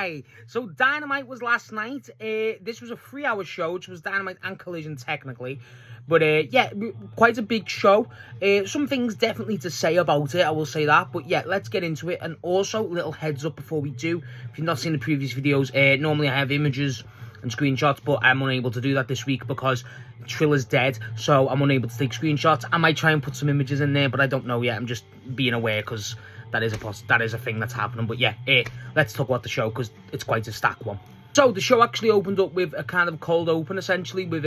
Right, so Dynamite was last night. This was a 3-hour show, which was Dynamite and Collision technically. But yeah, quite a big show. Some things definitely to say about it, I will say that. But yeah, let's get into it. And also, little heads up before we do. If you've not seen the previous videos, normally I have images and screenshots, but I'm unable to do that this week because Trilla's dead, so I'm unable to take screenshots. I might try and put some images in there, but I don't know yet. I'm just being aware because that is a thing that's happening. But yeah, let's talk about the show because it's quite a stacked one. So the show actually opened up with a kind of cold open, essentially, with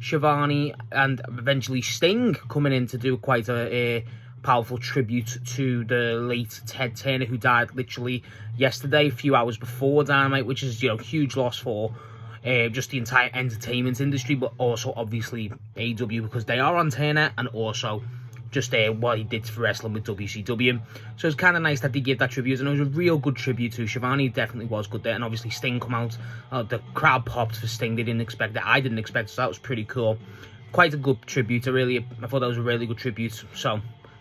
Shivani and eventually Sting coming in to do quite a powerful tribute to the late Ted Turner, who died literally yesterday, a few hours before Dynamite, which is, you know, huge loss for just the entire entertainment industry, but also obviously AEW because they are on Turner, and also just what he did for wrestling with WCW. So it's kind of nice that they gave that tribute, and it was a real good tribute to Shivani. Definitely was good there, and obviously Sting come out. The crowd popped for Sting. They didn't expect it. I didn't expect it, so that was pretty cool. Quite a good tribute. I thought that was a really good tribute, so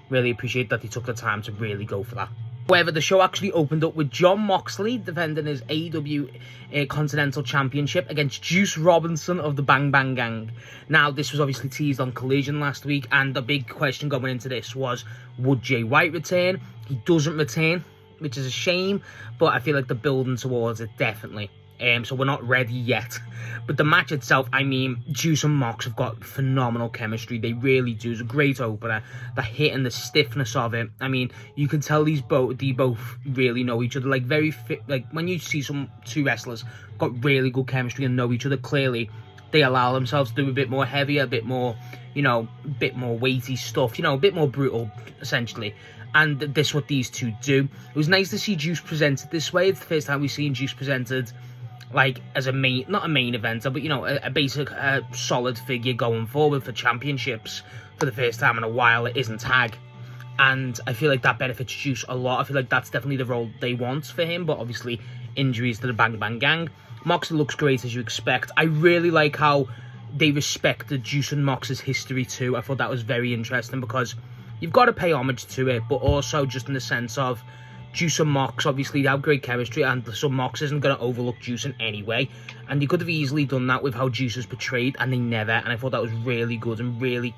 really appreciate that they took the time to really go for that. However, the show actually opened up with Jon Moxley defending his AEW Continental Championship against Juice Robinson of the Bang Bang Gang. Now, this was obviously teased on Collision last week, and the big question going into this was, would Jay White return? He doesn't return, which is a shame, but I feel like they're building towards it, definitely. So we're not ready yet. But the match itself, I mean, Juice and Mox have got phenomenal chemistry. They really do. It's a great opener. The hit and the stiffness of it. I mean, you can tell they both really know each other. Like, very fit. Like, when you see two wrestlers got really good chemistry and know each other clearly, they allow themselves to do a bit more heavier, a bit more, you know, a bit more weighty stuff. You know, a bit more brutal, essentially. And this is what these two do. It was nice to see Juice presented this way. It's the first time we've seen Juice presented like as a main, not a main eventer, but you know, a basic solid figure going forward for championships for the first time in a while. It isn't tag, and I feel like that benefits Juice a lot. I feel like that's definitely the role they want for him, but obviously injuries to the Bang Bang Gang. Moxley looks great, as you expect. I really like how they respect the Juice and Mox's history too. I thought that was very interesting because you've got to pay homage to it, but also just in the sense of Juice and Mox, obviously, they have great chemistry, and so Mox isn't going to overlook Juice in any way. And you could have easily done that with how Juice was portrayed, and they never. And I thought that was really good and really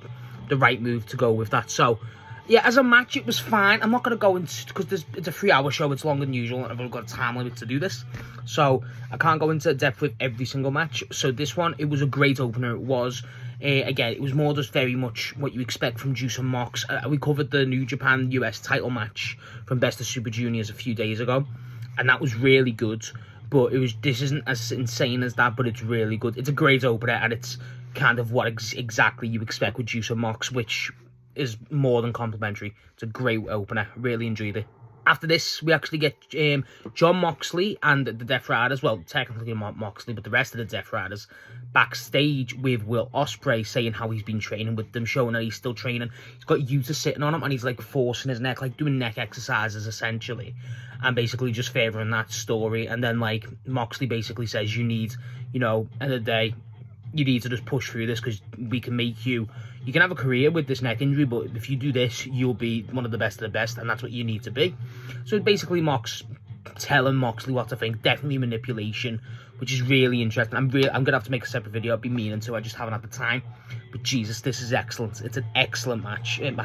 the right move to go with that. So, yeah, as a match, it was fine. I'm not going to go into, because it's a 3-hour show, it's longer than usual, and I've only got a time limit to do this. So, I can't go into depth with every single match. So, this one, it was a great opener. It was. Again, it was more just very much what you expect from Juice and Mox. We covered the New Japan US title match from Best of Super Juniors a few days ago, and that was really good. But this isn't as insane as that, but it's really good. It's a great opener, and it's kind of what exactly you expect with Juice and Mox, which is more than complimentary. It's a great opener. Really enjoyed it. After this, we actually get Jon Moxley and the Death Riders, well, technically not Moxley, but the rest of the Death Riders, backstage with Will Ospreay, saying how he's been training with them, showing that he's still training. He's got Yuta sitting on him, and he's, like, forcing his neck, like, doing neck exercises, essentially, and basically just favouring that story. And then, like, Moxley basically says, you need, you know, end of the day, you need to just push through this because we can make you can have a career with this neck injury, but if you do this, you'll be one of the best of the best, and that's what you need to be. So basically Mox telling Moxley what to think, definitely manipulation, which is really interesting. I'm going to have to make a separate video. I've been meaning to, I just haven't had the time. But Jesus, this is excellent. It's an excellent match in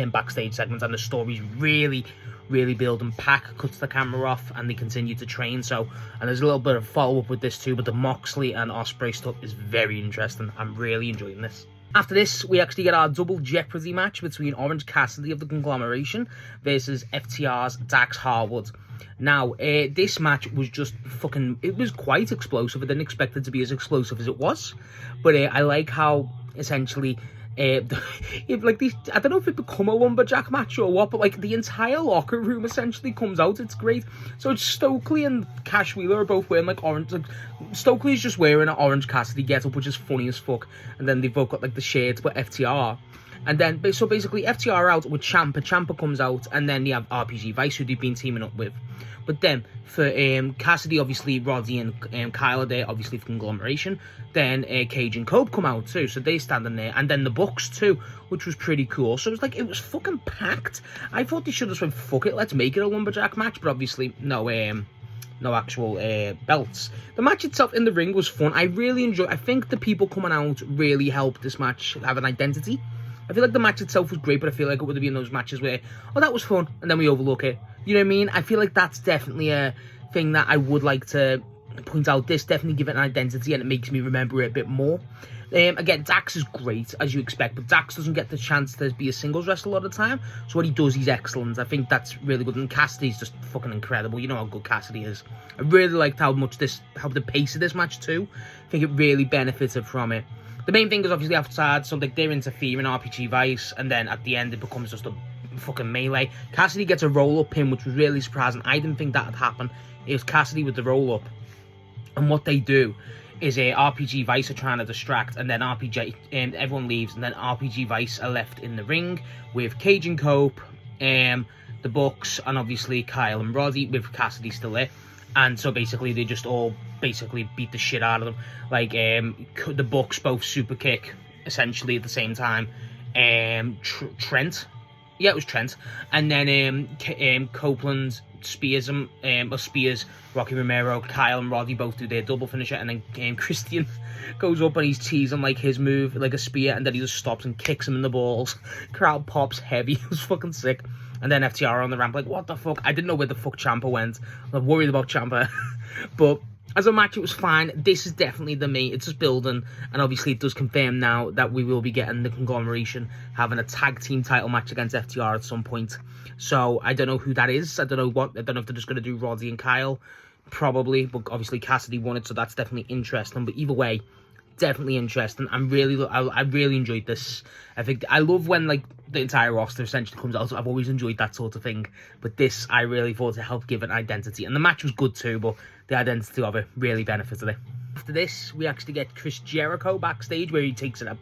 backstage segments, and the story's really building. Pac cuts the camera off, and they continue to train. So, and there's a little bit of follow-up with this too, but the Moxley and Ospreay stuff is very interesting. I'm really enjoying this. After this, we actually get our double jeopardy match between Orange Cassidy of the Conglomeration versus FTR's Dax Harwood. Now, this match was just it was quite explosive. I didn't expect it to be as explosive as it was. But I like how, essentially, like these, I don't know if it become a lumberjack match or what, but like the entire locker room essentially comes out. It's great. So it's Stokely and Cash Wheeler are both wearing like orange. Like, Stokely's just wearing an Orange Cassidy getup, which is funny as fuck. And then they've both got like the shades with FTR. And then, so basically, FTR are out with Ciampa. Ciampa comes out, and then they have RPG Vice, who they've been teaming up with. But then, for Cassidy, obviously, Roddy and Kyle are there, obviously, for Conglomeration. Then, Cage and Cope come out, too, so they stand in there. And then the Bucks, too, which was pretty cool. So it was like, it was fucking packed. I thought they should have said, fuck it, let's make it a lumberjack match. But obviously, no, no actual belts. The match itself in the ring was fun. I really enjoyed. I think the people coming out really helped this match have an identity. I feel like the match itself was great, but I feel like it would have been those matches where, oh, that was fun, and then we overlook it. You know what I mean? I feel like that's definitely a thing that I would like to point out. This definitely give it an identity, and it makes me remember it a bit more. Again, Dax is great, as you expect, but Dax doesn't get the chance to be a singles wrestler a lot of the time, so what he does, he's excellent. I think that's really good, and Cassidy's just fucking incredible. You know how good Cassidy is. I really liked how the pace of this match too. I think it really benefited from it. The main thing is obviously outside, so like they're interfering, RPG Vice, and then at the end it becomes just a fucking melee. Cassidy gets a roll-up pin, which was really surprising. I didn't think that would happen. It was Cassidy with the roll-up, and what they do is RPG Vice are trying to distract, and then everyone leaves, and then RPG Vice are left in the ring with Cage and Cope, the Bucks, and obviously Kyle and Roddy, with Cassidy still there. And so basically they just all basically beat the shit out of them. Like the Bucks both super kick essentially at the same time. Trent, yeah, it was Trent, and then Copeland spears him, spears Rocky Romero. Kyle and Roddy both do their double finisher, and then Christian goes up and he's teasing like his move, like a spear, and then he just stops and kicks him in the balls. Crowd pops heavy. It was fucking sick. And then FTR on the ramp, like, what the fuck? I didn't know where the fuck Ciampa went. I'm worried about Ciampa. But as a match, it was fine. This is definitely the main. It's just building. And obviously, it does confirm now that we will be getting the conglomeration having a tag team title match against FTR at some point. So, I don't know who that is. I don't know if they're just going to do Roddy and Kyle. Probably. But obviously, Cassidy won it, so that's definitely interesting. But either way, definitely interesting. I really enjoyed this. I think I love when like the entire roster essentially comes out. So I've always enjoyed that sort of thing, but this I really thought to help give it identity, and the match was good too, but the identity of it really benefited it. After this, we actually get Chris Jericho backstage, where he takes it up,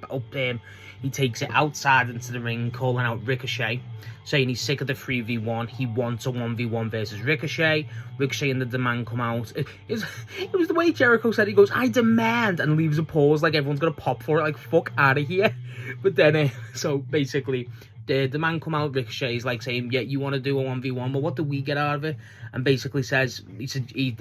he takes it outside into the ring, calling out Ricochet, saying he's sick of the 3v1. He wants a 1v1 versus Ricochet. Ricochet and the Demand come out. It was the way Jericho said. He goes, "I demand," and leaves a pause like everyone's gonna pop for it, like fuck out of here. But then, so basically, the Demand come out. Ricochet's like saying, "Yeah, you want to do a 1v1, but what do we get out of it?" And basically says he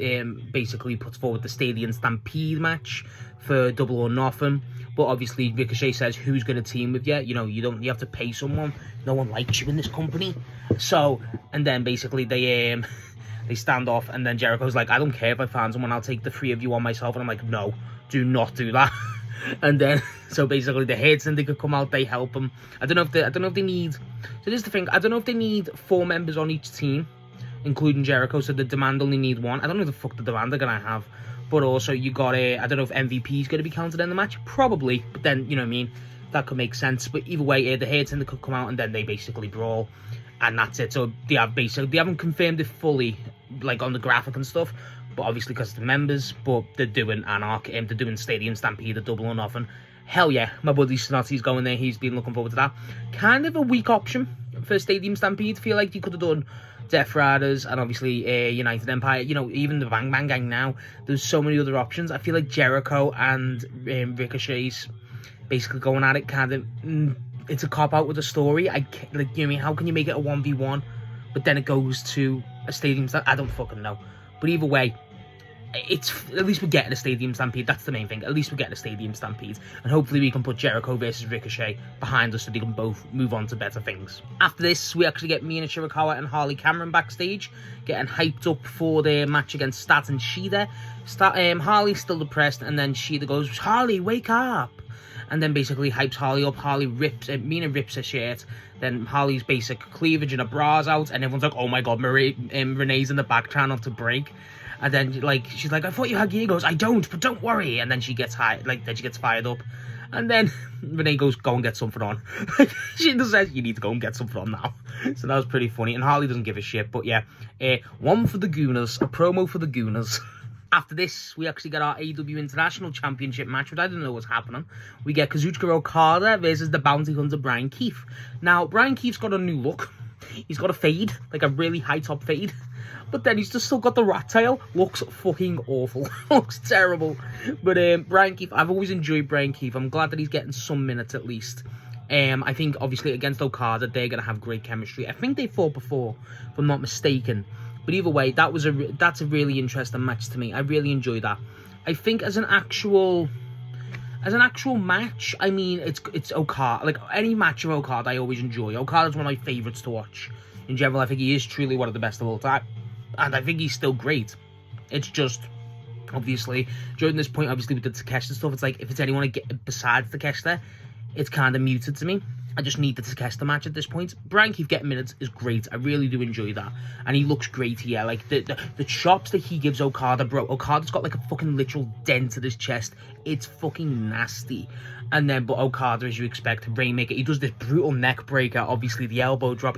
basically puts forward the Stadium Stampede match for Double or Nothing. But obviously Ricochet says, "Who's going to team with you? You know, you have to pay someone. No one likes you in this company." So, and then basically they stand off, and then Jericho's like, "I don't care if I find someone. I'll take the 3 of you on myself." And I'm like, "No, do not do that." And then, so basically the Hate Syndicate come out, they help them. I don't know if they need, so this is the thing, I don't know if they need 4 members on each team, including Jericho, so the Demand only need 1. I don't know who the fuck the Demand are gonna have. But also you got I don't know if MVP is gonna be counted in the match, probably, but then, you know what I mean, that could make sense. But either way, the Hate Syndicate come out, and then they basically brawl, and that's it. So they haven't confirmed it fully, like on the graphic and stuff, but obviously because it's the members, but they're doing they're doing Stadium Stampede, a Double or Nothing. Hell yeah, my buddy Snotty's going there. He's been looking forward to that. Kind of a weak option for Stadium Stampede. Feel like you could have done Death Riders and obviously United Empire. You know, even the Bang Bang Gang now. There's so many other options. I feel like Jericho and Ricochet's basically going at it. Kind of, it's a cop out with a story. You know what I mean? How can you make it a 1v1, but then it goes to a Stadium Stampede? I don't fucking know. But either way, it's at least we're getting a Stadium Stampede. That's the main thing. At least we're getting a Stadium Stampede, and hopefully we can put Jericho versus Ricochet behind us so they can both move on to better things. After this, we actually get Mina Shirakawa and Harley Cameron backstage, getting hyped up for their match against Stat and Shida. Harley's still depressed, and then Shida goes, "Harley, wake up!" And then basically hypes Harley up. Mina rips her shirt. Then Harley's basic cleavage and her bra's out, and everyone's like, "Oh my god, Renee's in the back trying not to break." And then she's like, "I thought you had gear." Goes, "I don't, but don't worry." And then she gets fired up. And then Renee goes, "Go and get something on." She just says, "You need to go and get something on now." So that was pretty funny. And Harley doesn't give a shit. But yeah, one for the Gooners, a promo for the Gooners. After this, we actually get our AEW International Championship match, which I didn't know was happening. We get Kazuchika Okada versus the Bounty Hunter Bryan Keith. Now, Bryan Keith's got a new look. He's got a fade, like a really high top fade. But then he's just still got the rat tail. Looks fucking awful. Looks terrible. But Bryan Keith, I've always enjoyed Bryan Keith. I'm glad that he's getting some minutes at least. I think, obviously, against Okada, they're going to have great chemistry. I think they fought before, if I'm not mistaken. But either way, that's a really interesting match to me. I really enjoyed that. I think as an actual match, I mean, it's Okada. Like, any match of Okada, I always enjoy. Okada's one of my favourites to watch. In general, I think he is truly one of the best of all time. And I think he's still great. It's just, obviously, during this point, obviously, with the Takeshita stuff, it's like, if it's anyone besides Takeshita, it's kind of muted to me. I just need the Takeshita match at this point. Bryan Keith getting minutes is great. I really do enjoy that. And he looks great here. Like, the chops that he gives Okada, bro. Okada's got, like, a fucking literal dent to his chest. It's fucking nasty. And then, but Okada, as you expect, Rainmaker, he does this brutal neck breaker. Obviously, the elbow drop.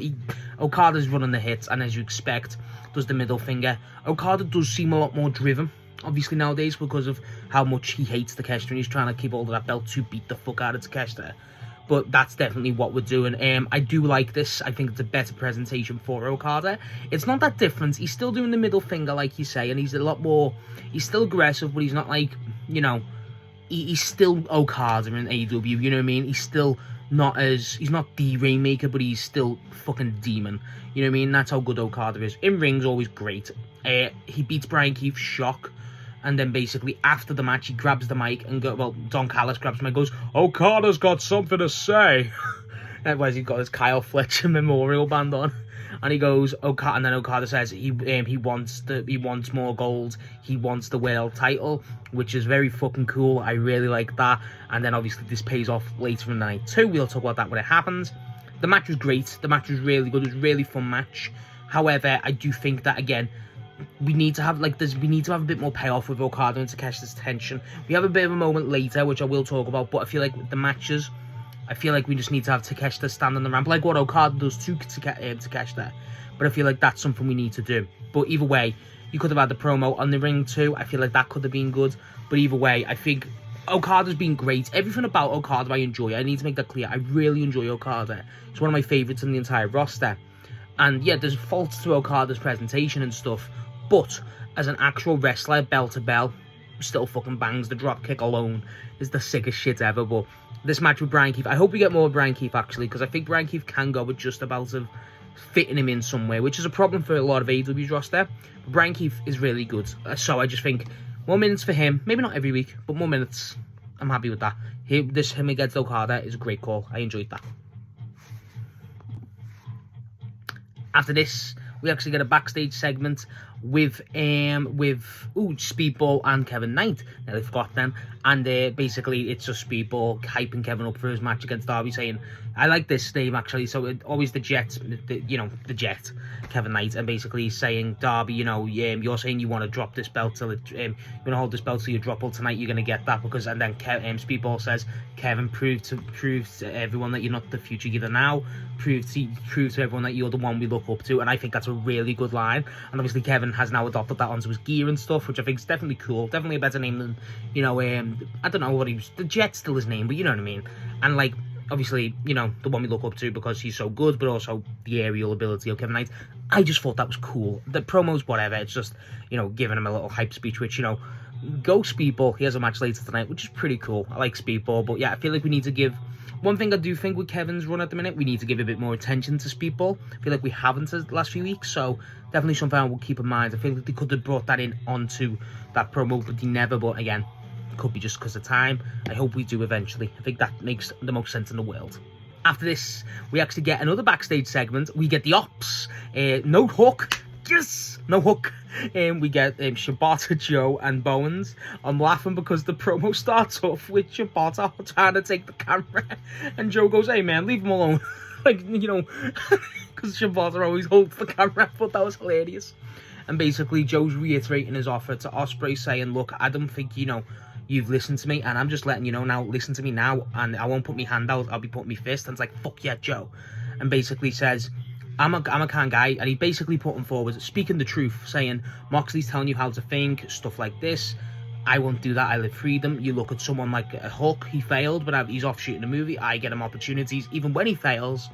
Okada's running the hits, and as you expect, does the middle finger. Okada does seem a lot more driven, obviously, nowadays, because of how much he hates Takeshita, and he's trying to keep hold of that belt to beat the fuck out of Takeshita. But that's definitely what we're doing. I do like this. I think it's a better presentation for Okada. It's not that different. He's still doing the middle finger, like you say, and he's a lot more... He's still aggressive, but he's not like, you know... He's still Okada in AEW, you know what I mean? He's still not as... He's not the Rainmaker, but he's still fucking demon. You know what I mean? That's how good Okada is. In ring's always great. He beats Bryan Keith, shock. And then basically after the match, he grabs the mic and Don Callis grabs the mic and goes, Okada's got something to say. Otherwise, he's got his Kyle Fletcher memorial band on. And he goes, and then Okada says he wants more gold. He wants the world title, which is very fucking cool. I really like that. And then obviously this pays off later in the night too. We'll talk about that when it happens. The match was great. The match was really good. It was a really fun match. However, I do think that, again, we need to have a bit more payoff with Okada and Takeshita's tension. We have a bit of a moment later, which I will talk about, but I feel like with the matches, I feel like we just need to have Takeshita stand on the ramp, like what Okada does to Takeshita. But I feel like that's something we need to do. But either way, you could have had the promo on the ring too. I feel like that could have been good. But either way, I think Okada's been great. Everything about Okada I enjoy. I need to make that clear. I really enjoy Okada. It's one of my favourites in the entire roster. And yeah, there's faults to Okada's presentation and stuff. But as an actual wrestler, bell to bell, still fucking bangs. The drop kick alone is the sickest shit ever. But this match with Bryan Keith, I hope we get more of Bryan Keith actually, because I think Bryan Keith can go with just about of fitting him in somewhere, which is a problem for a lot of AEW's roster. But Bryan Keith is really good. So I just think more minutes for him. Maybe not every week, but more minutes. I'm happy with that. Him against Okada is a great call. I enjoyed that. After this, we actually get a backstage segment with Speedball and Kevin Knight. Now they forgot them, and basically it's just Speedball hyping Kevin up for his match against Darby, saying, "I like this name actually." So always the Jet, the Jet, Kevin Knight, and basically he's saying, Darby, you're saying you want to drop this belt till you want to hold this belt till you drop. Well, tonight you're gonna get that because, and then Speedball says, Kevin, prove to everyone that you're not the future either now. Prove to everyone that you're the one we look up to. And I think that's a really good line. And obviously Kevin has now adopted that onto his gear and stuff, which I think is definitely cool. Definitely a better name than, I don't know what he was. The Jet's still his name, but you know what I mean. And like, obviously, the one we look up to because he's so good, but also the aerial ability of Kevin Knight. I just thought that was cool. The promos, whatever. It's just, giving him a little hype speech, which, go Speedball. He has a match later tonight, which is pretty cool. I like Speedball, but yeah, I feel like we need to give... One thing I do think with Kevin's run at the minute, we need to give a bit more attention to Speedball. I feel like we haven't the last few weeks, so definitely something I will keep in mind. I feel like they could have brought that in onto that promo, but they never. But again, it could be just because of time. I hope we do eventually. I think that makes the most sense in the world. After this, we actually get another backstage segment. We get the Ops. No Hook. Yes! No Hook. We get Shibata, Joe, and Bowens. I'm laughing because the promo starts off with Shibata trying to take the camera, and Joe goes, "Hey man, leave him alone." Because Shibata always holds the camera. I thought that was hilarious. And basically, Joe's reiterating his offer to Ospreay, saying, "Look, I don't think you've listened to me, and I'm just letting you know now. Listen to me now, and I won't put my hand out. I'll be putting my fist." And it's like, "Fuck yeah, Joe," and basically says, I'm a kind guy, and he basically put him forward, speaking the truth, saying, Moxley's telling you how to think, stuff like this. I won't do that. I live freedom. You look at someone like a Hulk, he failed, but he's off shooting a movie. I get him opportunities, even when he fails.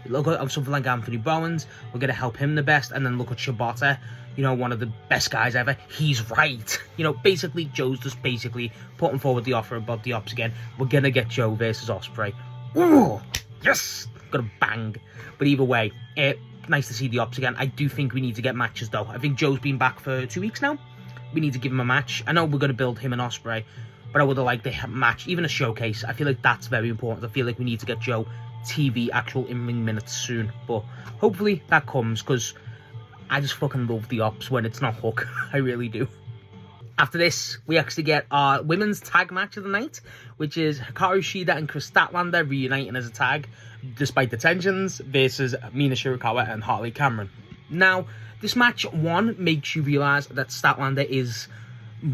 Look at something like Anthony Bowens. We're going to help him the best. And then look at Shibata, one of the best guys ever. He's right. Basically, Joe's just basically putting forward the offer about the Ops again. We're going to get Joe versus Ospreay. Ooh, yes! Gonna bang. But either way, nice to see the Ops again. I do think we need to get matches, though. I think Joe's been back for 2 weeks now. We need to give him a match. I know we're going to build him and Ospreay, but I would have liked a match, even a showcase. I feel like that's very important. I feel like we need to get Joe TV, actual in-ring minutes soon. But hopefully that comes, because I just fucking love the Ops when it's not Hook. I really do. After this, we actually get our women's tag match of the night, which is Hikaru Shida and Chris Statlander reuniting as a tag, despite the tensions, versus Mina Shirakawa and Harley Cameron. Now, this match, one, makes you realise that Statlander is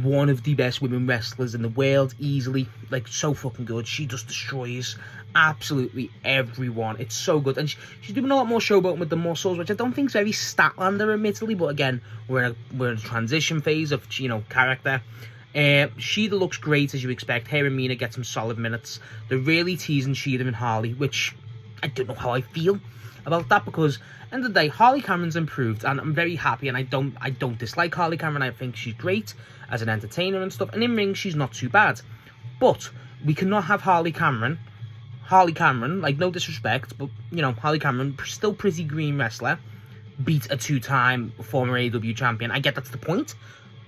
one of the best women wrestlers in the world, easily. Like, so fucking good. She just destroys absolutely everyone. It's so good. And she's doing a lot more showboating with the muscles, which I don't think is very Statlander, admittedly. But again, we're in a transition phase of, character. Shida looks great, as you expect. Her and Mina get some solid minutes. They're really teasing Shida and Harley, which I don't know how I feel about that, because at the end of the day, Harley Cameron's improved, and I'm very happy, and I don't dislike Harley Cameron. I think she's great as an entertainer and stuff, and in ring she's not too bad. But we cannot have Harley Cameron, like, no disrespect, but Harley Cameron, still pretty green wrestler, beat a 2-time former AEW champion. I get that's the point,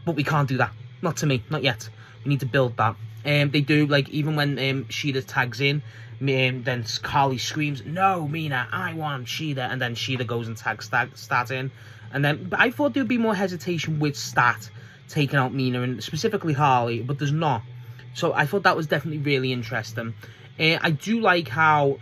but we can't do that. Not to me, not yet. We need to build that. They do, like, even when Shida tags in, then Carly screams, "No, Mina, I want Shida," and then Shida goes and tags Stat in. And then, but I thought there would be more hesitation with Stat taking out Mina, and specifically Harley, but there's not. So I thought that was definitely really interesting. I do like how,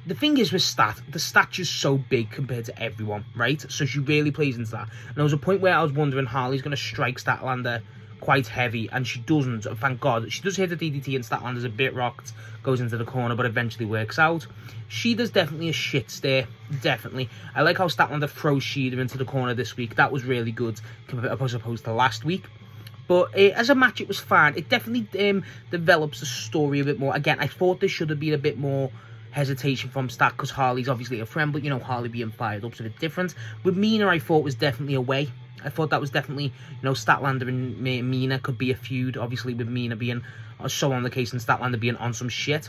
the thing is with Stat, the stature's so big compared to everyone, right? So she really plays into that. And there was a point where I was wondering Harley's going to strike Statlander quite heavy, and she doesn't, thank God. She does hit the DDT, and Statlander's a bit rocked, goes into the corner, but eventually works out. Sheda's definitely a shit stare, definitely. I like how Statlander throws Shida into the corner this week. That was really good, as opposed to last week. But as a match, it was fine. It definitely develops the story a bit more. Again, I thought there should have been a bit more hesitation from Stat, because Harley's obviously a friend, but Harley being fired up's a bit different. With Mina, I thought was definitely a way. I thought that was definitely, Statlander and Mina could be a feud, obviously with Mina being so on the case and Statlander being on some shit.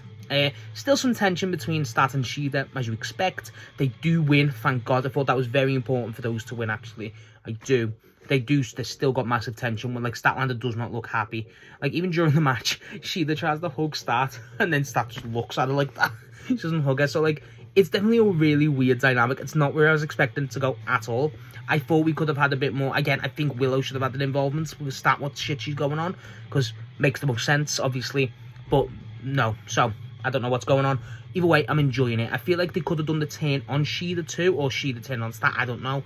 Still some tension between Stat and Shida, as you expect. They do win, thank God. I thought that was very important for those to win, actually. I do. They still got massive tension when, like, Statlander does not look happy. Like, even during the match, Shida tries to hug Stat, and then Stat just looks at her like that. She doesn't hug her, so, like, it's definitely a really weird dynamic. It's not where I was expecting it to go at all. I thought we could have had a bit more. Again, I think Willow should have had an involvement with Stat, what shit she's going on, because makes the most sense, obviously. But no, so I don't know what's going on. Either way, I'm enjoying it. I feel like they could have done the turn on Shida too, or Shida turn on Stat. I don't know,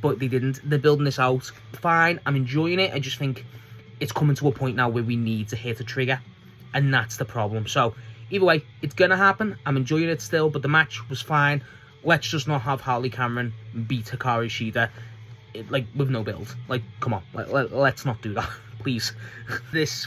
but they didn't. They're building this out fine. I'm enjoying it. I just think it's coming to a point now where we need to hit a trigger, and that's the problem. So either way, it's gonna happen. I'm enjoying it still, but the match was fine. Let's just not have Harley Cameron beat Hikaru Shida, like, with no build. Like, come on, let's not do that, please.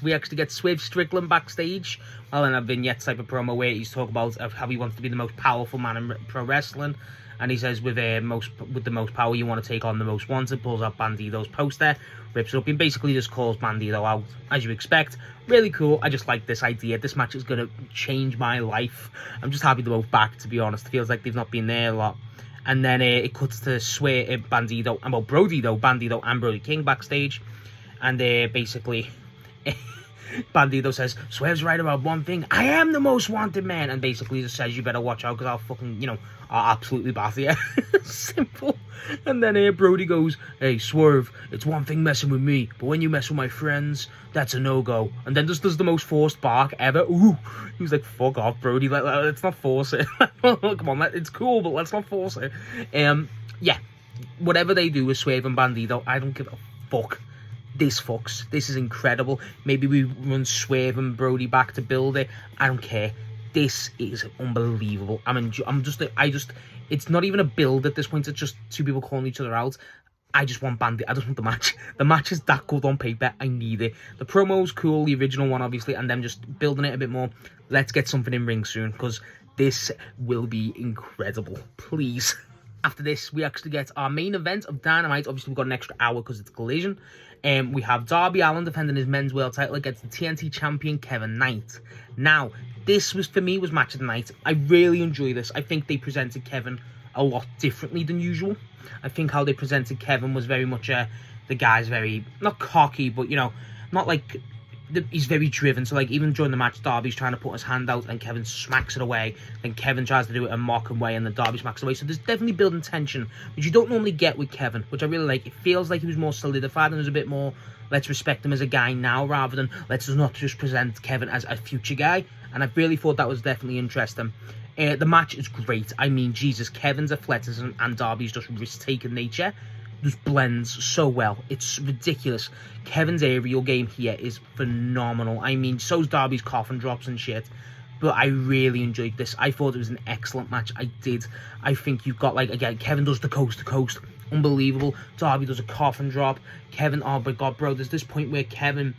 We actually get Swerve Strickland backstage, in a vignette type of promo where he's talking about how he wants to be the most powerful man in pro wrestling. And he says, with the most power, you want to take on the most wanted. Pulls out Bandido's poster, rips it up, and basically just calls Bandido out, as you expect. Really cool. I just like this idea. This match is going to change my life. I'm just happy they're both back, to be honest. It feels like they've not been there a lot. And then it cuts to Bandido and Brody King backstage. And basically, Bandido says, Swerve's right about one thing. I am the most wanted man. And basically just says, you better watch out, because I'll fucking, I'll absolutely bath you. Simple. And then Brody goes, hey, Swerve, it's one thing messing with me, but when you mess with my friends, that's a no-go. And then just does the most forced bark ever. Ooh. He was like, fuck off, Brody. Let's not force it. Come on, it's cool, but let's not force it. Yeah. Whatever they do with Swerve and Bandido, I don't give a fuck. This fucks. This is incredible. Maybe we run Swerve and Brody back to build it. I don't care. This is unbelievable. It's not even a build at this point. It's just two people calling each other out. I just want Bandit. I just want the match. The match is that good on paper. I need it. The promo's cool, the original one, obviously, and them just building it a bit more. Let's get something in ring soon, because this will be incredible. Please. After this, we actually get our main event of Dynamite. Obviously, we've got an extra hour because it's Collision. We have Darby Allin defending his men's world title against the TNT champion, Kevin Knight. Now, this was, for me, was match of the night. I really enjoy this. I think they presented Kevin a lot differently than usual. I think how they presented Kevin was very much the guy's very, not cocky, but, you know, not like, he's very driven. So, like, even during the match, Darby's trying to put his hand out and Kevin smacks it away. Then Kevin tries to do it a mocking way and then Darby smacks it away. So there's definitely building tension, which you don't normally get with Kevin, which I really like. It feels like he was more solidified and there's a bit more, let's respect him as a guy now rather than let's not just present Kevin as a future guy. And I really thought that was definitely interesting. The match is great. I mean, Jesus, Kevin's athleticism and Darby's just risk-taking nature just blends so well. It's ridiculous. Kevin's aerial game here is phenomenal. I mean, so's Darby's coffin drops and shit. But I really enjoyed this. I thought it was an excellent match. I did. I think you've got, like, again, Kevin does the coast-to-coast. Unbelievable. Darby does a coffin drop. Kevin, oh my god, bro, there's this point where Kevin's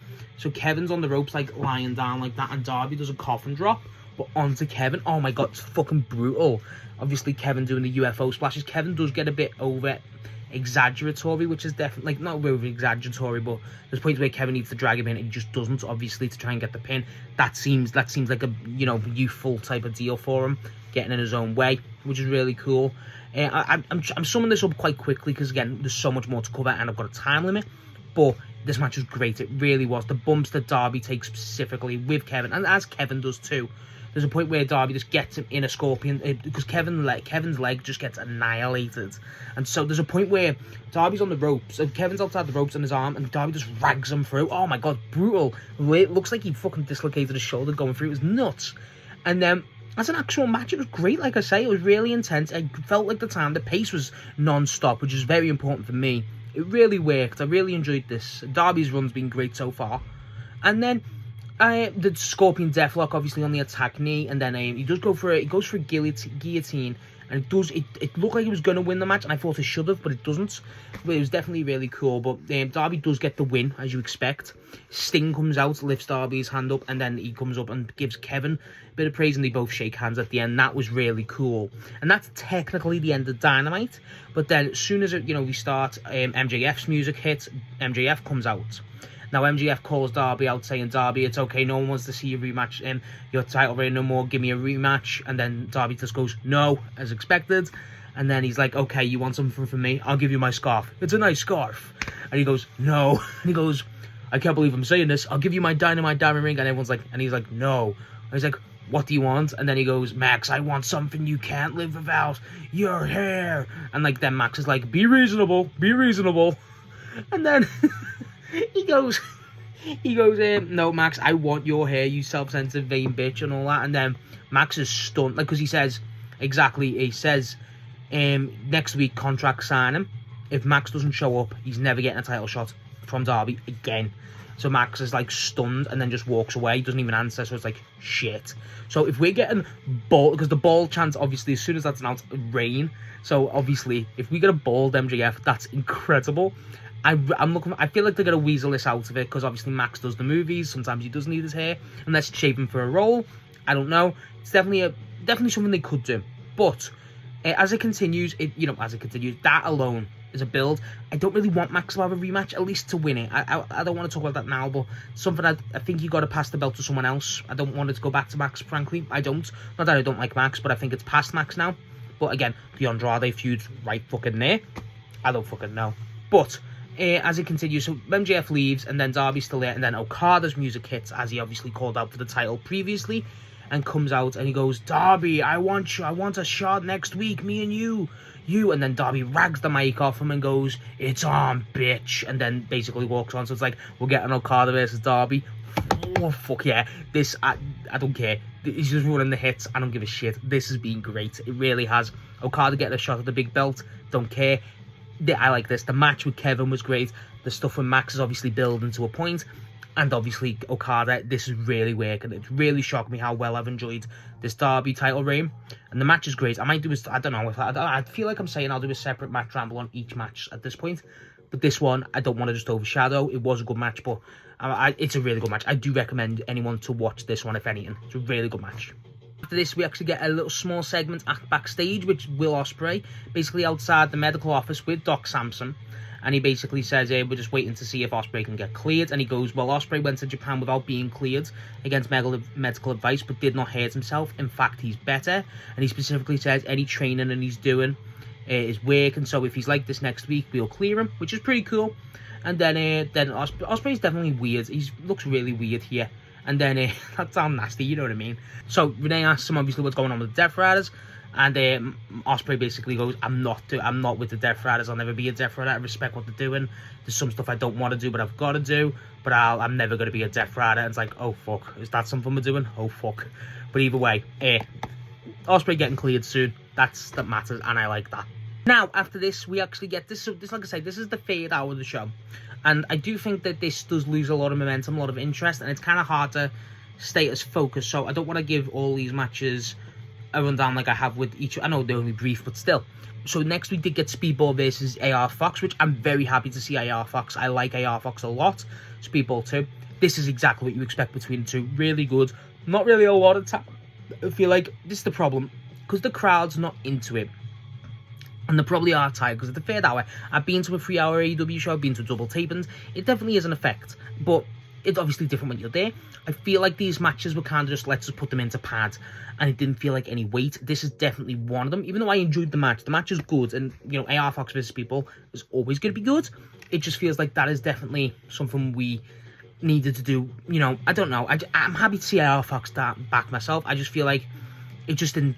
on the ropes, like, lying down like that, and Darby does a coffin drop, but onto Kevin. Oh my god, it's fucking brutal. Obviously, Kevin doing the UFO splashes. Kevin does get a bit over exaggeratory, which is definitely, like, not over exaggeratory, but there's points where Kevin needs to drag him in and he just doesn't, obviously, to try and get the pin. That seems like a, you know, youthful type of deal for him, getting in his own way, which is really cool. I'm summing this up quite quickly because, again, there's so much more to cover and I've got a time limit, but this match was great. It really was. The bumps that Darby takes specifically with Kevin, and as Kevin does too, there's a point where Darby just gets him in a scorpion because Kevin's leg just gets annihilated. And so there's a point where Darby's on the ropes, Kevin's outside the ropes on his arm, and Darby just rags him through. Oh my god, brutal. It looks like he fucking dislocated his shoulder going through. It was nuts. And then, as an actual match, it was great, like I say. It was really intense. I felt like the pace was non-stop, which is very important for me. It really worked. I really enjoyed this. Darby's run's been great so far. And then the Scorpion Deathlock, obviously, on the attack knee, and then he goes for a guillotine, and it looked like he was going to win the match, and I thought it should have, but it doesn't. But it was definitely really cool. But Darby does get the win, as you expect. Sting comes out, lifts Darby's hand up, and then he comes up and gives Kevin a bit of praise, and they both shake hands at the end. That was really cool. And that's technically the end of Dynamite. But then, as soon as we start, MJF's music hits, MJF comes out. Now, MJF calls Darby out, saying, Darby, it's okay, no one wants to see you rematch your title reign no more, give me a rematch. And then Darby just goes, no, as expected. And then he's like, okay, you want something from me? I'll give you my scarf. It's a nice scarf. And he goes, no. And he goes, I can't believe I'm saying this. I'll give you my Dynamite diamond ring. And everyone's like, and he's like, no. And he's like, what do you want? And then he goes, Max, I want something you can't live without. Your hair. And like, then Max is like, be reasonable. Be reasonable. And then he goes, no, Max, I want your hair, you self-centered vain bitch, and all that. And then Max is stunned, like, because he says, next week, contract sign him. If Max doesn't show up, he's never getting a title shot from Darby again. So Max is, like, stunned and then just walks away. He doesn't even answer, so it's like, shit. So if we're getting bald, because the bald chance, obviously, as soon as that's announced, rain. So, obviously, if we get a bald MJF, that's incredible. I'm looking. I feel like they're gonna weasel this out of it because obviously Max does the movies. Sometimes he does need his hair, unless it's shaving for a role. I don't know. It's definitely something they could do. But as it continues, that alone is a build. I don't really want Max to have a rematch, at least to win it. I don't want to talk about that now, but something I think you got to pass the belt to someone else. I don't want it to go back to Max. Frankly, I don't. Not that I don't like Max, but I think it's past Max now. But again, the Andrade feud's right fucking there. I don't fucking know, but. As it continues, so MJF leaves, and then Darby's still there, and then Okada's music hits, as he obviously called out for the title previously, and comes out, and he goes, Darby, I want a shot next week, me and you, and then Darby rags the mic off him and goes, it's on, bitch, and then basically walks on, so it's like, we're getting Okada versus Darby. Oh, fuck yeah, this, I don't care, he's just running the hits, I don't give a shit, this has been great, it really has. Okada getting a shot at the big belt, don't care. I like this. The match with Kevin was great. The stuff with Max is obviously building to a point. And obviously, Okada, this is really working. It's really shocked me how well I've enjoyed this Darby title reign. And the match is great. I might do I don't know. I feel like I'm saying I'll do a separate match ramble on each match at this point. But this one, I don't want to just overshadow. It was a good match, but it's a really good match. I do recommend anyone to watch this one, if anything. It's a really good match. After this, we actually get a little small segment backstage with Will Ospreay, basically outside the medical office with Doc Samson. and he basically says, we're just waiting to see if Ospreay can get cleared. And he goes, well, Ospreay went to Japan without being cleared against medical advice, but did not hurt himself. In fact, he's better. And he specifically says any training and he's doing is working, so if he's like this next week, we'll clear him, which is pretty cool. And then Ospreay's definitely weird. He looks really weird here. And then that sounds nasty, you know what I mean? So Renee asks him obviously what's going on with the Death Riders, and Ospreay basically goes, I'm not with the Death Riders. I'll never be a Death Rider. I respect what they're doing. There's some stuff I don't want to do, but I've got to do. But I'm never going to be a Death Rider. And it's like, oh fuck, is that something we're doing? Oh fuck. But either way, Ospreay getting cleared soon. That matters, and I like that. Now, after this, we actually get this. So this, like I said, this is the third hour of the show. And I do think that this does lose a lot of momentum, a lot of interest, and it's kind of hard to stay as focused. So I don't want to give all these matches a rundown like I have with each. I know they're only brief, but still. So next we did get Speedball versus AR Fox, which I'm very happy to see AR Fox. I like AR Fox a lot. Speedball too. This is exactly what you expect between the two. Really good. Not really a lot of time. I feel like this is the problem, because the crowd's not into it. And they probably are tired, because at the third hour, I've been to a 3-hour AEW show, I've been to double tapings. It definitely is an effect, but it's obviously different when you're there. I feel like these matches were kind of just, let's just put them into pads, and it didn't feel like any weight. This is definitely one of them, even though I enjoyed the match. The match is good, and, you know, AR Fox versus People is always going to be good. It just feels like that is definitely something we needed to do. You know, I don't know. I'm happy to see AR Fox back myself. I just feel like it just didn't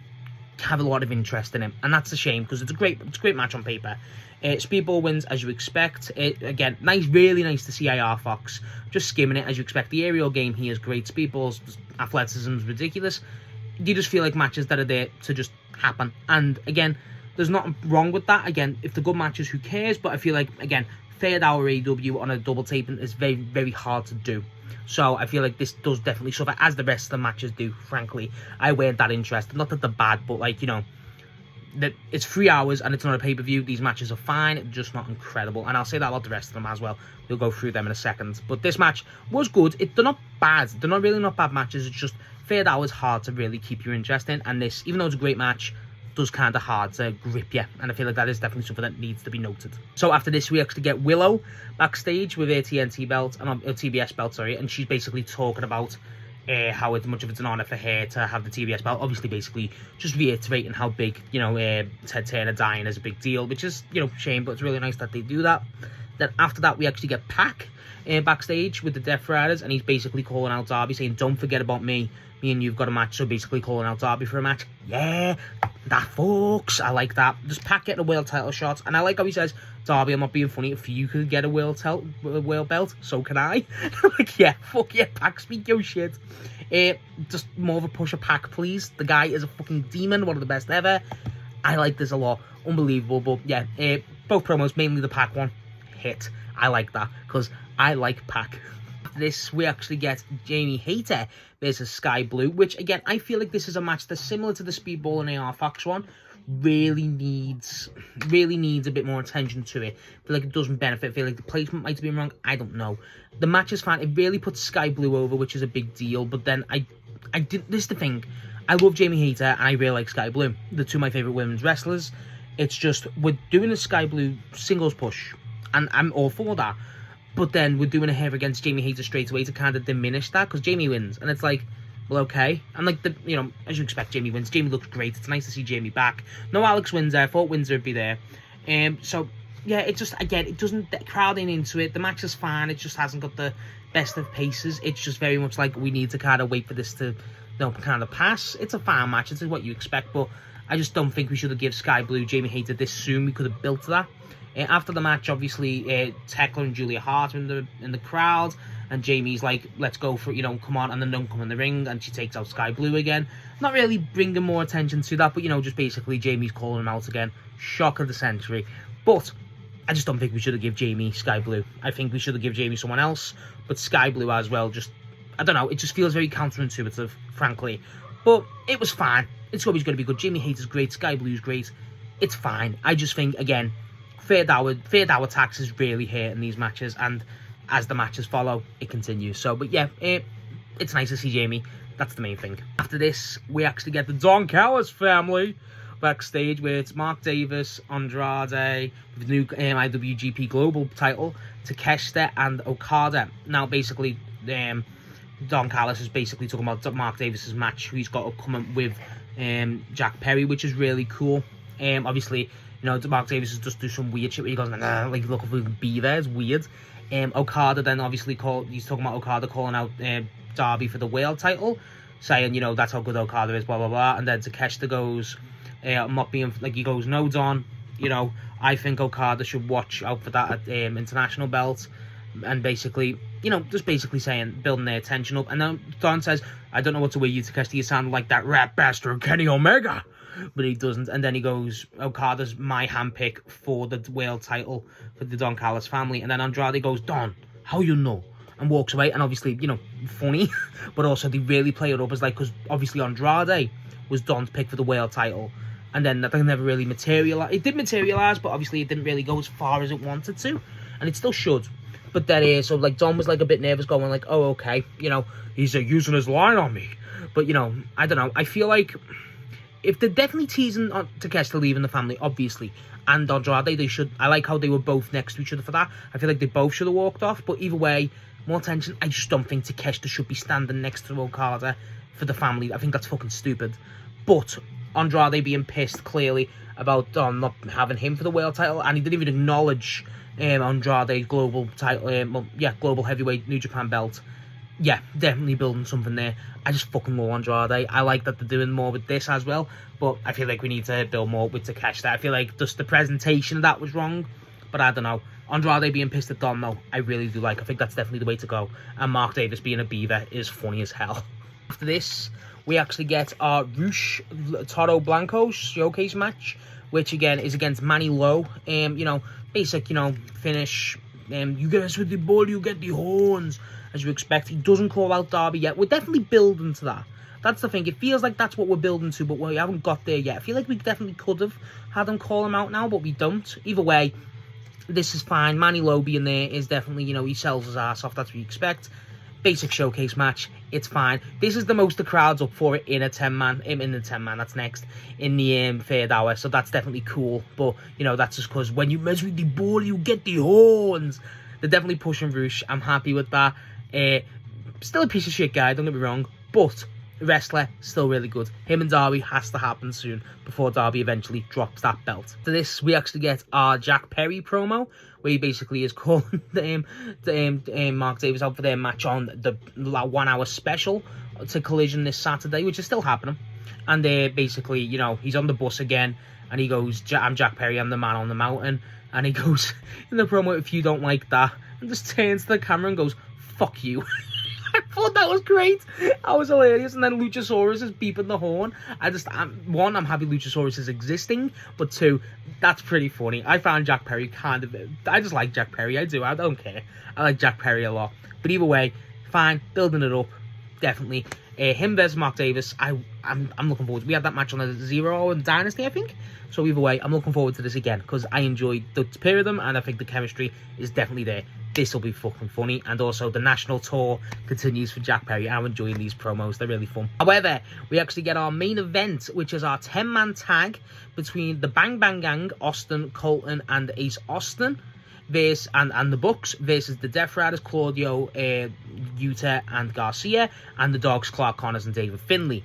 have a lot of interest in him, and that's a shame, because it's a great match on paper. Speedball wins as you expect. Again, really nice to see AR Fox just skimming it as you expect. The aerial game here is great. Speedball's athleticism is ridiculous. You just feel like matches that are there to just happen, and again, there's nothing wrong with that. Again, if they're good matches, who cares? But I feel like, again, third hour AEW on a double taping is very, very hard to do. So I feel like this does definitely suffer, as the rest of the matches do, frankly. I weren't that interested. Not that they're bad, but, like, you know, that it's 3 hours and it's not a pay-per-view. These matches are fine, just not incredible. And I'll say that about the rest of them as well. We'll go through them in a second. But this match was good. They're not bad. They're not really not bad matches. It's just third hour is hard to really keep your interest in. And this, even though it's a great match, does kind of hard to grip you, and I feel like that is definitely something that needs to be noted. So after this, we actually get Willow backstage with her TNT belt, and TBS belt, sorry, and she's basically talking about how much of it's an honor for her to have the TBS belt. Obviously, basically just reiterating how big, you know, Ted Turner dying is a big deal, which is, you know, shame, but it's really nice that they do that. Then after that, we actually get Pac backstage with the Death Riders, and he's basically calling out Darby, saying, "Don't forget about me. Me and you've got a match." So basically calling out Darby for a match. Yeah, that fucks. I like that. Just Pac getting a world title shot, and I like how he says, "Darby, I'm not being funny. If you could get a world belt, so can I." Like, yeah, fuck yeah, Pac, speak your shit. Just more of a push of Pac, please. The guy is a fucking demon, one of the best ever. I like this a lot. Unbelievable. But yeah, both promos, mainly the Pac one, hit. I like that, because I like Pac. This, we actually get Jamie Hayter versus Skye Blue, which, again, I feel like this is a match that's similar to the Speedball and AR Fox one. Really needs a bit more attention to it. I feel like it doesn't benefit. I feel like the placement might have been wrong. I don't know. The match is fine. It really puts Skye Blue over, which is a big deal. But then this is the thing. I love Jamie Hayter, and I really like Skye Blue. They're two of my favourite women's wrestlers. It's just, we're doing a Skye Blue singles push, and I'm all for that. But then we're doing a hair against Jamie Hayter straight away to kind of diminish that, because Jamie wins. And it's like, well, okay. And like, you know, as you expect, Jamie wins. Jamie looks great. It's nice to see Jamie back. No Alex Windsor. I thought Windsor would be there. So, yeah, it just, again, it doesn't, the crowd ain't into it. The match is fine. It just hasn't got the best of paces. It's just very much like we need to kind of wait for this to, you know, kind of pass. It's a fine match. It's what you expect. But I just don't think we should have given Skye Blue, Jamie Hayter this soon. We could have built that. After the match, obviously, Tekla and Julia Hart are in the crowd, and Jamie's like, let's go for it, you know, come on, and then don't come in the ring, and she takes out Skye Blue again. Not really bringing more attention to that, but, you know, just basically Jamie's calling him out again. Shock of the century. But I just don't think we should have given Jamie Skye Blue. I think we should have given Jamie someone else, but Skye Blue as well, just, I don't know, it just feels very counterintuitive, frankly. But it was fine. It's always going to be good. Jamie Hayter's great, Skye Blue's great. It's fine. I just think, again, third hour tax is really hurting these matches, and as the matches follow, it continues. So, but yeah, it's nice to see Jamie. That's the main thing. After this, we actually get the Don Callis family backstage where it's Mark Davis, Andrade, with the new IWGP Global title, Takeshita and Okada. Now, basically, Don Callis is basically talking about Mark Davis's match, who he's got upcoming with Jack Perry, which is really cool. Obviously, Mark Davis is just do some weird shit where he goes, like, look if we can be there, it's weird. Okada then obviously he's talking about Okada calling out Darby for the World title, saying, that's how good Okada is, blah, blah, blah. And then Takeshita goes, I'm not being, like, he goes, no, Don, I think Okada should watch out for that international belt. And basically, just basically saying, building their attention up. And then Don says, I don't know what to wear you, Takeshita, you sound like that rat bastard Kenny Omega. But he doesn't. And then he goes, Okada's my handpick for the world title for the Don Callis family. And then Andrade goes, Don, how you know? And walks away. And obviously, funny. But also they really play it up as like, because obviously Andrade was Don's pick for the world title. And then that never really materialized. It did materialize, but obviously it didn't really go as far as it wanted to. And it still should. But then, so like Don was like a bit nervous going like, oh, okay. He's using his line on me. But, I don't know. I feel like if they're definitely teasing Takeshita leaving the family, obviously, and Andrade, they should. I like how they were both next to each other for that. I feel like they both should have walked off. But either way, more tension. I just don't think Takeshita should be standing next to Okada for the family. I think that's fucking stupid. But Andrade being pissed clearly about not having him for the world title, and he didn't even acknowledge Andrade's global title, global heavyweight New Japan belt. Yeah, definitely building something there. I just fucking love Andrade. I like that they're doing more with this as well, but I feel like we need to build more with Takeshita. I feel like just the presentation of that was wrong, but I don't know. Andrade being pissed at Don, though, I really do like. I think that's definitely the way to go. And Mark Davis being a beaver is funny as hell. After this, we actually get our Rush Toro Blanco showcase match, which again is against Manny Lo. Basic, finish. You guys with the ball, you get the horns, as you expect. He doesn't call out Darby yet. We're definitely building to that. That's the thing. It feels like that's what we're building to, but we haven't got there yet. I feel like we definitely could have had him call him out now, but we don't. Either way, this is fine. Manny Lo being there is definitely, he sells his ass off. That's what you expect. Basic showcase match. It's fine. This is the most the crowd's up for it in a 10-man. In the 10-man, that's next. In the third hour. So that's definitely cool. But, that's just because when you mess with the ball, you get the horns. They're definitely pushing Rush. I'm happy with that. Still a piece of shit guy, don't get me wrong. But wrestler, still really good. Him and Darby has to happen soon before Darby eventually drops that belt. To this, we actually get our Jack Perry promo, where he basically is calling Mark Davis out for their match on the 1 hour special to Collision this Saturday, which is still happening. And basically, he's on the bus again, and he goes, I'm Jack Perry, I'm the man on the mountain. And he goes in the promo, if you don't like that, and just turns to the camera and goes, fuck you. I thought that was great. That was hilarious. And then Luchasaurus is beeping the horn. I'm happy Luchasaurus is existing, but two, that's pretty funny. I found Jack Perry I just like Jack Perry. I do. I don't care. I like Jack Perry a lot. But either way, fine. Building it up. Definitely. Him versus Mark Davis. I'm looking forward to. We had that match on the 0 Hour Dynasty, I think. So either way, I'm looking forward to this again because I enjoyed the pair of them, and I think the chemistry is definitely there. This will be fucking funny. And also, the national tour continues for Jack Perry. I'm enjoying these promos. They're really fun. However, we actually get our main event, which is our 10-man tag between the Bang Bang Gang, Austin, Colton, and Ace Austin, and the Bucks, versus the Death Riders, Claudio, Yuta, and Garcia, and the Dogs, Clark Connors, and David Finlay.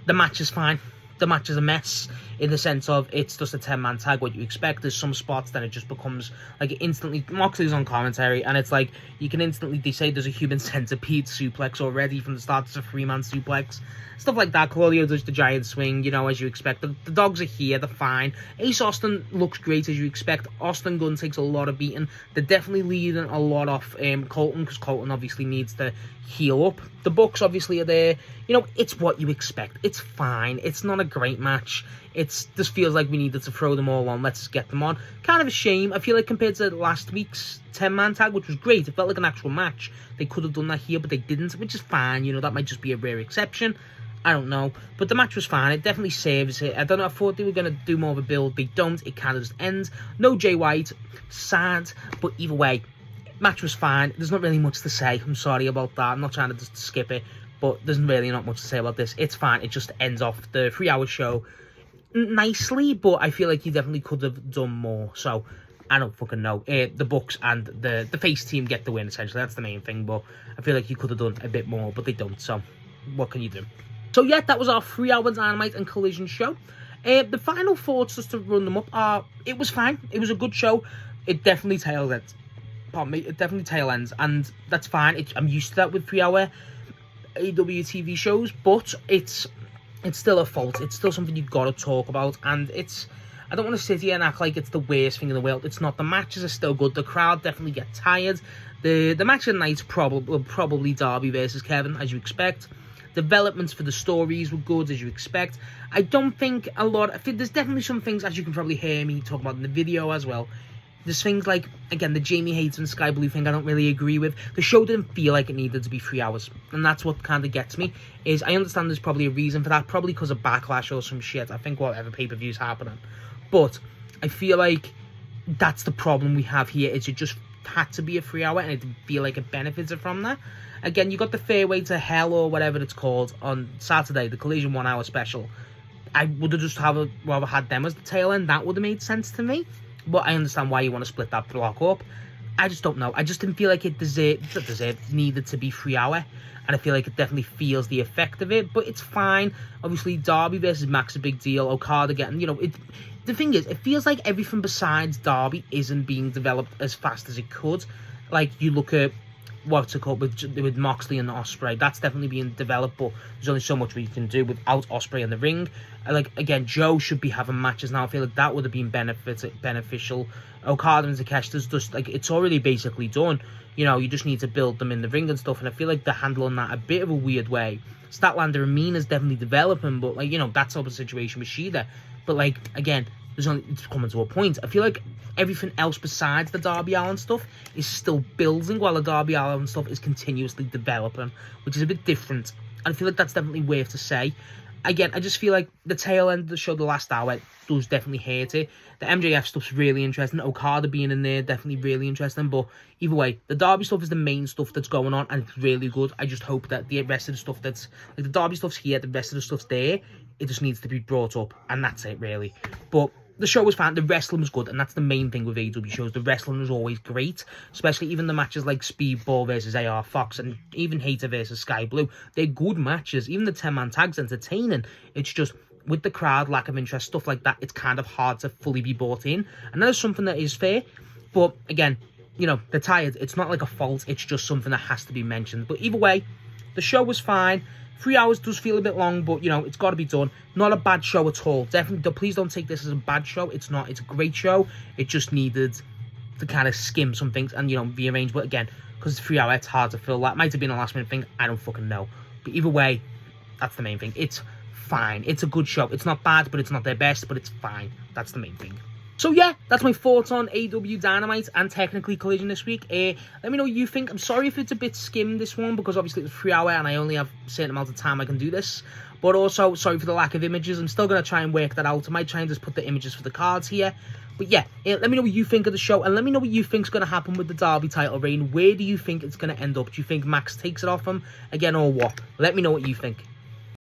The match is fine. The match is a mess in the sense of it's just a 10-man tag, what you expect. There's some spots that it just becomes like instantly. Moxley's on commentary, and it's like you can instantly, they say there's a human centipede suplex already from the start. It's a 3-man suplex, stuff like that. Claudio does the giant swing, as you expect. The Dogs are here, they're fine. Ace Austin looks great as you expect. Austin Gunn takes a lot of beating. They're definitely leading a lot off Colton, because Colton obviously needs to heal up. The Bucks obviously are there. It's what you expect. It's fine. It's not a great match. It just feels like we needed to throw them all on. Let's just get them on. Kind of a shame. I feel like compared to last week's 10-man tag, which was great, it felt like an actual match. They could have done that here, but they didn't, which is fine. That might just be a rare exception. I don't know. But the match was fine. It definitely saves it. I don't know. I thought they were going to do more of a build. They don't. It kind of just ends. No Jay White. Sad. But either way, match was fine. There's not really much to say. I'm sorry about that. I'm not trying to just skip it. But there's really not much to say about this. It's fine. It just ends off the 3-hour show. nicely, but I feel like he definitely could have done more. So I don't fucking know. The Bucks and the face team get the win, essentially. That's the main thing, but I feel like he could have done a bit more, but they don't. So what can you do? So yeah, that was our 3-hour Dynamite and Collision show. The final thoughts, just to run them up, are it was fine. It was a good show. It definitely tail ends. Pardon me. It definitely tail ends, and that's fine. I'm used to that with 3-hour AEW TV shows, but it's still a fault. It's still something you've got to talk about, and I don't want to sit here and act like it's the worst thing in the world. It's not. The matches are still good. The crowd definitely get tired. The match of the night probably Darby versus Kevin, as you expect. Developments for the stories were good, as you expect. I don't think there's definitely some things, as you can probably hear me talk about in the video as well. There's things like, again, the Jamie Hayter and Skye Blue thing I don't really agree with. The show didn't feel like it needed to be 3 hours. And that's what kind of gets me, is I understand there's probably a reason for that. Probably because of Backlash or some shit. I think whatever pay-per-view's happening. But I feel like that's the problem we have here, is it just had to be a 3-hour, and it didn't feel like it benefited from that. Again, you got the Fairway to Hell, or whatever it's called, on Saturday, the Collision 1 hour special. I would have just rather had them as the tail end. That would have made sense to me. But I understand why you want to split that block up. I just don't know. I just didn't feel like it needed to be 3 hour. And I feel like it definitely feels the effect of it. But it's fine. Obviously, Darby versus Max a big deal. Okada getting, the thing is, it feels like everything besides Darby isn't being developed as fast as it could. Like, you look at what's it called with Moxley and Ospreay. That's definitely being developed, but there's only so much we can do without Ospreay in the ring. Like, again, Joe should be having matches now. I feel like that would have been beneficial. Okada and Takeshita's just, like, it's already basically done. You just need to build them in the ring and stuff, and I feel like they're handling that a bit of a weird way. Statlander and Mina's definitely developing, but, like, that's sort of situation with Shida. But, like, again, it's coming to a point. I feel like everything else besides the Darby Allin stuff is still building, while the Darby Allin stuff is continuously developing, which is a bit different. And I feel like that's definitely worth to say. Again, I just feel like the tail end of the show, the last hour, does definitely hurt it. The MJF stuff's really interesting. Okada being in there, definitely really interesting. But either way, the Darby stuff is the main stuff that's going on, and it's really good. I just hope that the rest of the stuff like the Darby stuff's here, the rest of the stuff's there. It just needs to be brought up, and that's it, really. But the show was fine. The wrestling was good, and that's the main thing with AEW shows. The wrestling was always great, especially even the matches like Speedball versus AR Fox, and even Hayter versus Skye Blue. They're good matches. Even the 10-man tag's entertaining. It's just, with the crowd, lack of interest, stuff like that, it's kind of hard to fully be bought in. And that is something that is fair. But again, they're tired. It's not like a fault. It's just something that has to be mentioned. But either way, the show was fine. 3 hours does feel a bit long, but, it's got to be done. Not a bad show at all. Definitely, please don't take this as a bad show. It's not. It's a great show. It just needed to kind of skim some things and, rearrange. But again, because it's 3 hours, it's hard to fill. That might have been a last-minute thing. I don't fucking know. But either way, that's the main thing. It's fine. It's a good show. It's not bad, but it's not their best, but it's fine. That's the main thing. So yeah, that's my thoughts on AEW Dynamite and technically Collision this week. Let me know what you think. I'm sorry if it's a bit skimmed, this one, because obviously it's 3 hour and I only have a certain amount of time I can do this. But also, sorry for the lack of images. I'm still going to try and work that out. I might try and just put the images for the cards here. But yeah, let me know what you think of the show, and let me know what you think's going to happen with the Darby title reign. Where do you think it's going to end up? Do you think Max takes it off him again, or what? Let me know what you think.